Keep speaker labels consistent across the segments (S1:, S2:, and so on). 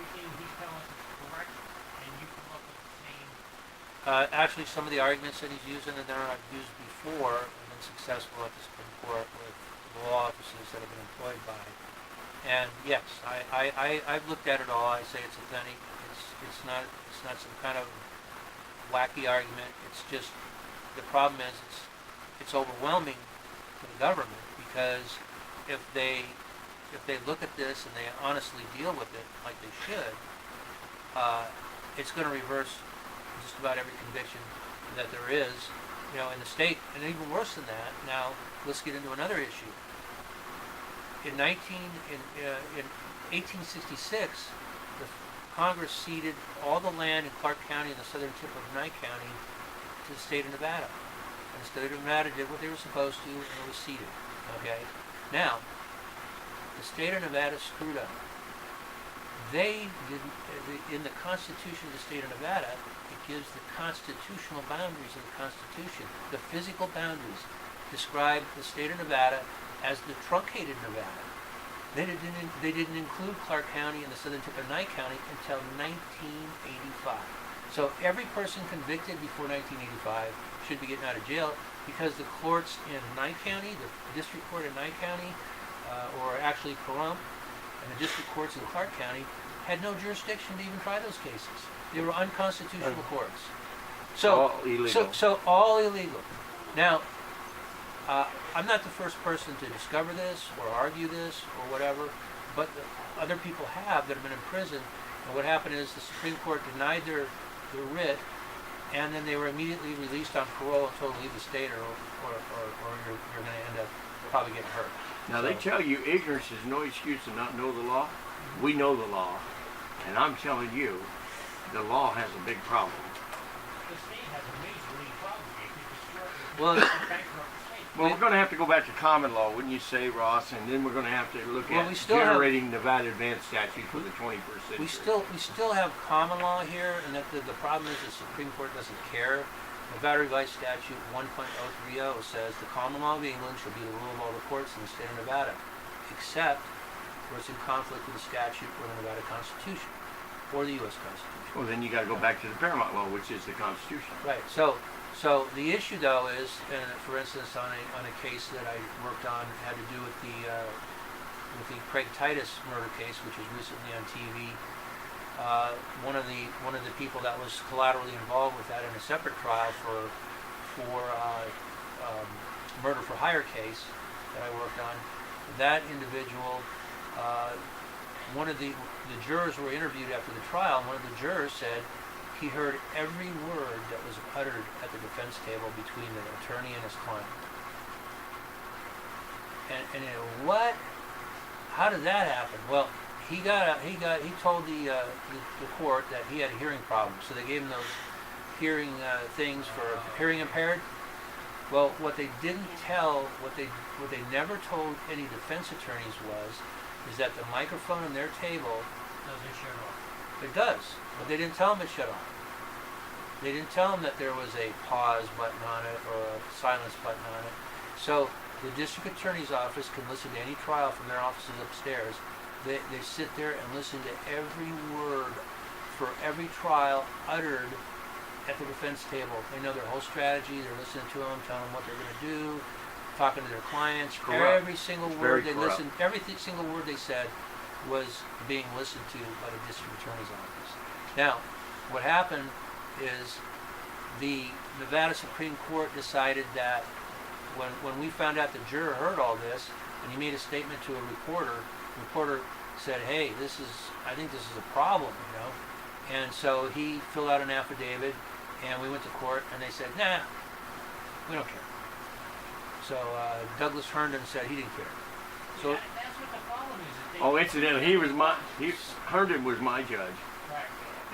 S1: everything he's telling us is correct, and you come up with the same?
S2: Actually, some of the arguments that he's using and that I've used before have been successful at the Supreme Court with law offices that have been employed by. And yes, I've looked at it all. I say it's authentic. It's not some kind of wacky argument. It's just the problem is it's overwhelming to the government because if they look at this and they honestly deal with it like they should, it's going to reverse just about every conviction that there is, in the state. And even worse than that, now let's get into another issue. In 1866, the Congress ceded all the land in Clark County and the southern tip of Nye County to the state of Nevada. And the state of Nevada did what they were supposed to, and it was ceded. Okay? Now, the state of Nevada screwed up. They didn't, in the Constitution of the state of Nevada, it gives the constitutional boundaries of the Constitution. The physical boundaries describe the state of Nevada as the truncated Nevada. They didn't include Clark County and the southern tip of Nye County until 1985. So every person convicted before 1985 should be getting out of jail because the courts in Nye County, the district court in Nye County, or actually Pahrump, and the district courts in Clark County had no jurisdiction to even try those cases. They were unconstitutional courts. So
S3: all illegal.
S2: So all illegal. Now, I'm not the first person to discover this or argue this or whatever, but other people have that have been in prison. And what happened is the Supreme Court denied their writ, and then they were immediately released on parole and told to leave the state, or you're going to end up probably getting hurt.
S3: Now they tell you ignorance is no excuse to not know the law. We know the law, and I'm telling you, the law has a big problem.
S1: The state has a major league problem. They could destroy it.
S2: Well,
S1: Bankrupt the state.
S3: Well, we're going to have to go back to common law, wouldn't you say, Ross? And then we're going to have to look
S2: Well,
S3: at
S2: we still have-
S3: generating Nevada advanced statute for the 21st century.
S2: we still have common law here, and that the problem is the Supreme Court doesn't care. Nevada Revised Statute 1.030 says the common law of England shall be the rule of all the courts in the state of Nevada, except where it's in conflict with the statute or the Nevada Constitution or the U.S. Constitution.
S3: Well, then you got to go back to the paramount law, which is the Constitution.
S2: Right. So the issue though is, for instance, on a case that I worked on had to do with the Craig Titus murder case, which was recently on TV. One of the people that was collaterally involved with that in a separate trial for murder for hire case that I worked on, that individual, one of the jurors were interviewed after the trial, and one of the jurors said he heard every word that was uttered at the defense table between the attorney and his client. And what? How did that happen? Well, he told the court that he had a hearing problem, so they gave him those hearing things for hearing impaired. Well, what they didn't tell, what they never told any defense attorneys is that the microphone on their table
S1: Doesn't shut off.
S2: it does, but they didn't tell him it shut off. They didn't tell him that there was a pause button on it or a silence button on it. So the district attorney's office can listen to any trial from their offices upstairs. They sit there and listen to every word for every trial uttered at the defense table. They know their whole strategy. They're listening to them, telling them what they're going to do, talking to their clients.
S3: Corrupt.
S2: Every single
S3: It's
S2: word
S3: very
S2: they
S3: corrupt.
S2: listened, every single word they said was being listened to by the district attorney's office. Now, what happened is the Nevada Supreme Court decided that when we found out the juror heard all this and he made a statement to a reporter, the reporter said, "Hey, I think this is a problem, And so he filled out an affidavit, and we went to court, and they said, "Nah, we don't care." So Douglas Herndon said he didn't care. So
S1: That's what the problem is. That they
S3: Oh, incidentally, Herndon was my judge
S1: Right.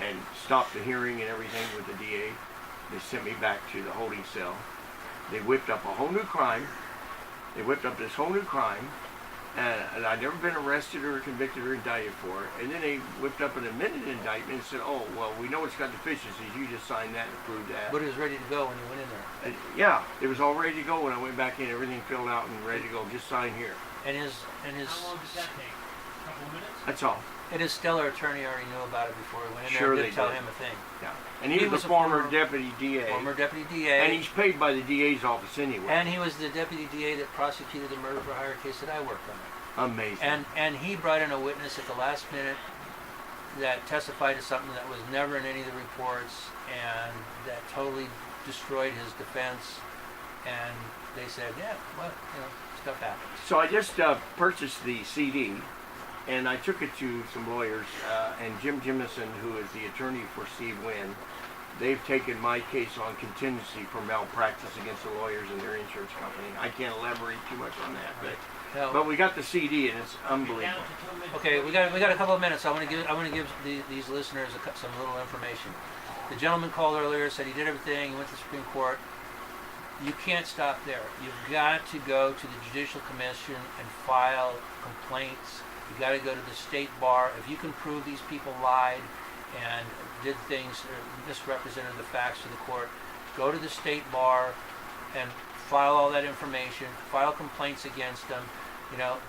S3: and stopped the hearing and everything with the DA. They sent me back to the holding cell. They whipped up a whole new crime. They whipped up this whole new crime, and I'd never been arrested or convicted or indicted for it. And then they whipped up an amended indictment and said, "Oh, well, we know it's got deficiencies. You just signed that and proved that."
S2: but he was ready to go when he went in there.
S3: Yeah, it was all ready to go when I went back in. Everything filled out and ready to go. Just sign here.
S2: And his
S1: How long did that take? A couple of minutes?
S3: That's all.
S2: And his stellar attorney already knew about it before he went in
S3: Sure
S2: there.
S3: they
S2: Didn't tell
S3: did.
S2: him a thing.
S3: Yeah. And he
S2: He
S3: was
S2: was
S3: a
S2: a
S3: former
S2: former-
S3: deputy DA.
S2: Former deputy DA.
S3: And he's paid by the DA's office anyway.
S2: And he was the deputy DA that prosecuted the murder for hire case that I worked on.
S3: Amazing.
S2: And he brought in a witness at the last minute that testified to something that was never in any of the reports, and that totally destroyed his defense. And they said, yeah, well, stuff happens.
S3: So I just purchased the CD, and I took it to some lawyers, and Jim Jimison, who is the attorney for Steve Wynn, they've taken my case on contingency for malpractice against the lawyers and their insurance company. I can't elaborate too much on that,
S2: Now,
S3: but we got the CD, and it's
S1: Down
S3: unbelievable.
S1: to 2 minutes.
S2: okay, we got a couple of minutes. I want to give these listeners some little information. The gentleman called earlier, said he did everything. He went to the Supreme Court. You can't stop there. You've got to go to the Judicial Commission and file complaints. You've got to go to the state bar. If you can prove these people lied and did things, misrepresented the facts to the court, go to the state bar and file all that information, file complaints against them.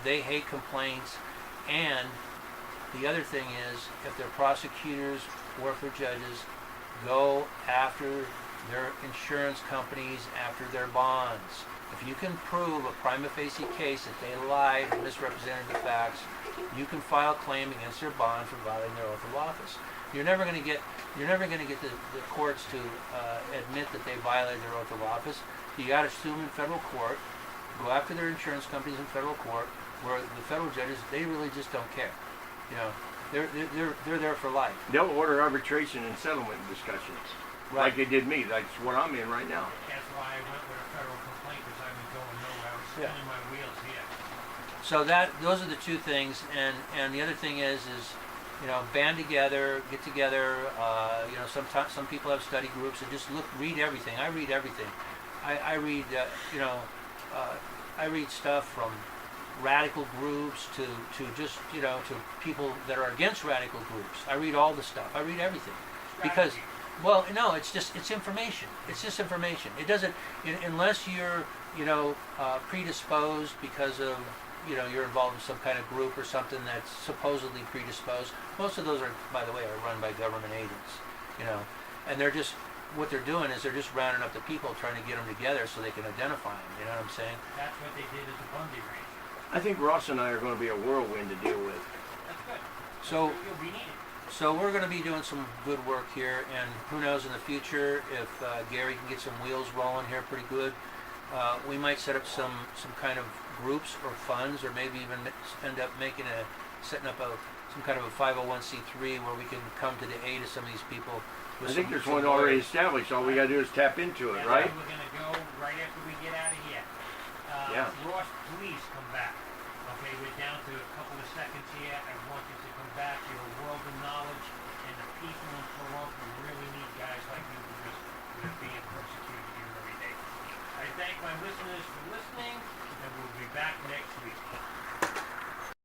S2: They hate complaints. And the other thing is, if they're prosecutors or if they're judges, go after their insurance companies, after their bonds. If you can prove a prima facie case that they lied and misrepresented the facts, you can file a claim against their bond for violating their oath of office. You're never going to get the courts to admit that they violated their oath of office. You got to sue them in federal court, go after their insurance companies in federal court, where the federal judges, they really just don't care. They're there for life.
S3: They'll order arbitration and settlement discussions, like they did me. That's what I'm in right now.
S1: That's why I went with a federal complaint, because I was going nowhere. I was spinning my wheels here.
S2: So those are the two things, and the other thing is band together, get together. Sometimes some people have study groups and just read everything. I read everything. I read I read stuff from radical groups to just to people that are against radical groups. I read all the stuff. I read everything because.
S1: Strategy.
S2: Well, no, it's information. It's just information. It doesn't, unless you're, predisposed because of, you're involved in some kind of group or something that's supposedly predisposed. Most of those are, by the way, are run by government agents, and what they're doing is they're just rounding up the people, trying to get them together so they can identify them. You know what I'm saying?
S1: That's what they did at the Bundy Ranch.
S3: I think Ross and I are going to be a whirlwind to deal with.
S1: That's good.
S2: So.
S1: You'll be needed.
S2: So we're going to be doing some good work here, and who knows in the future if Gary can get some wheels rolling here pretty good. We might set up some kind of groups or funds, or maybe even end up setting up some kind of a 501c3 where we can come to the aid of some of these people.
S3: I think there's one already established. All we got to do is tap into it, right?
S1: We're going to go right after we get out of here.
S3: Yeah.
S1: Ross, please come back. Okay, we're down to a couple of seconds here. I want you to come back. You're a world of knowledge, and the people in Toronto really need guys like you because they're being persecuted here every day. I thank my listeners for listening, and we'll be back next week.